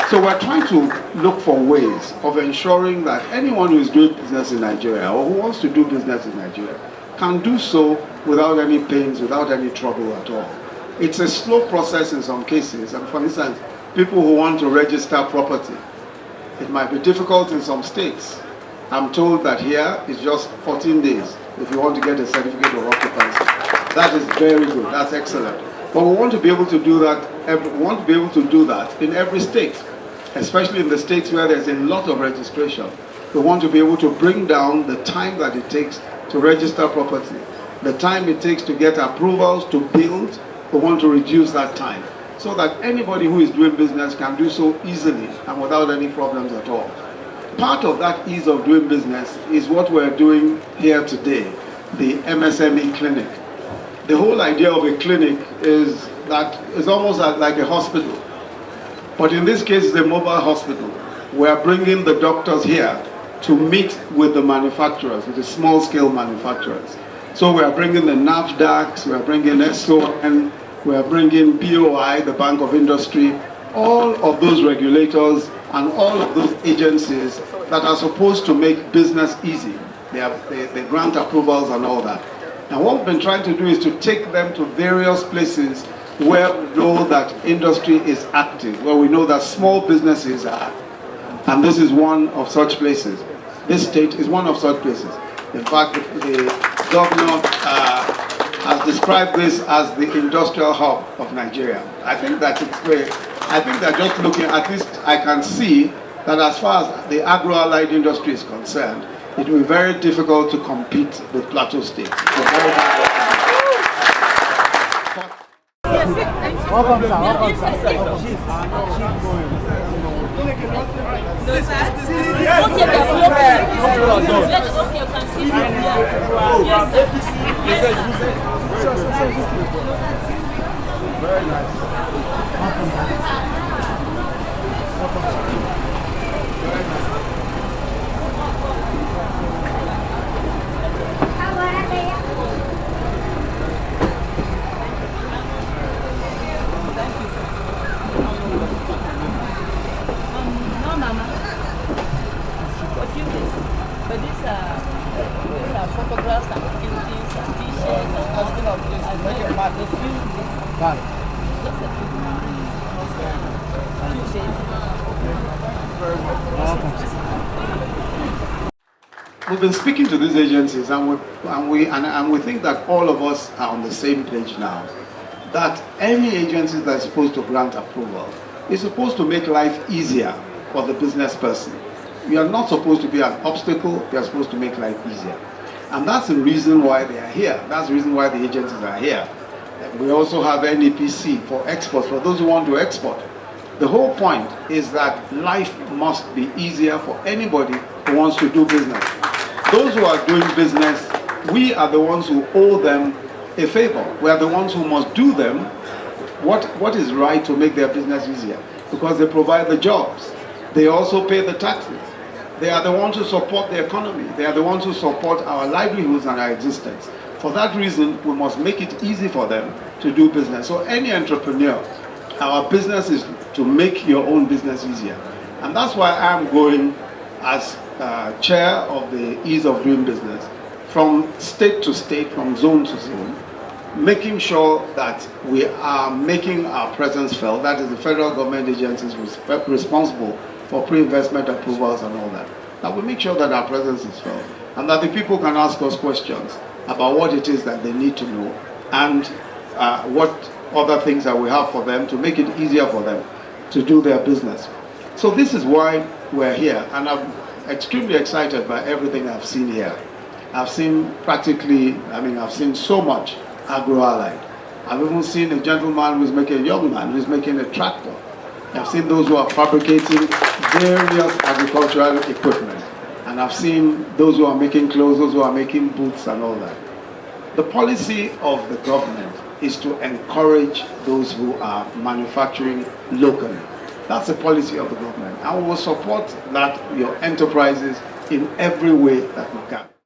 So we're trying to look for ways of ensuring that anyone who is doing business in Nigeria or who wants to do business in Nigeria can do so without any pains, without any trouble at all. It's a slow process in some cases, and for instance, people who want to register property, it might be difficult in some states. I'm told that here it's just 14 days if you want to get a certificate of occupancy. That is very good, that's excellent. But we want to be able to do that, in every state, especially in the states where there's a lot of registration. We want to be able to bring down the time that it takes to register property, the time it takes to get approvals to build. We want to reduce that time so that anybody who is doing business can do so easily and without any problems at all. Part of that ease of doing business is what we're doing here today, the MSME Clinic. The whole idea of a clinic is that it's almost like a hospital. But in this case, it's a mobile hospital. We're bringing the doctors here to meet with the manufacturers, with the small-scale manufacturers. So we are bringing the NAFDACs, we are bringing SON, we are bringing BOI, the Bank of Industry, all of those regulators and all of those agencies that are supposed to make business easy. They grant approvals and all that. And what we've been trying to do is to take them to various places where we know that industry is active, where we know that small businesses are. And this is one of such places. This state is one of such places. In fact, the governor has described this as the industrial hub of Nigeria. I think that just looking, at least I can see that as far as the agro-allied industry is concerned, it will be very difficult to compete with Plateau State. Welcome, sir. Welcome, sir. Very nice. But these are photographs and paintings and t-shirts and Asking of this, make a mark. the few Got it. just a few days. Very well. We've been speaking to these agencies and we think that all of us are on the same page now. That any agency that is supposed to grant approval is supposed to make life easier for the business person. We are not supposed to be an obstacle, we are supposed to make life easier. And that's the reason why they are here. That's the reason why the agencies are here. We also have NEPC for exports, for those who want to export. The whole point is that life must be easier for anybody who wants to do business. Those who are doing business, we are the ones who owe them a favor. We are the ones who must do them what is right to make their business easier, because they provide the jobs. They also pay the taxes. They are the ones who support the economy. They are the ones who support our livelihoods and our existence. For that reason, we must make it easy for them to do business. So any entrepreneur, our business is to make your own business easier. And that's why I'm going as chair of the Ease of Doing Business from state to state, from zone to zone, making sure that we are making our presence felt. That is the federal government agencies responsible for pre-investment approvals and all that. That we make sure that our presence is felt and that the people can ask us questions about what it is that they need to know and what other things that we have for them to make it easier for them to do their business. So this is why we're here, and I'm extremely excited by everything I've seen here. I've seen I've seen so much agro-allied. I've even seen a gentleman who's making, a young man who's making a tractor. I've seen those who are fabricating various agricultural equipment. And I've seen those who are making clothes, those who are making boots and all that. The policy of the government is to encourage those who are manufacturing locally. That's the policy of the government. And we will support that, your enterprises, in every way that we can.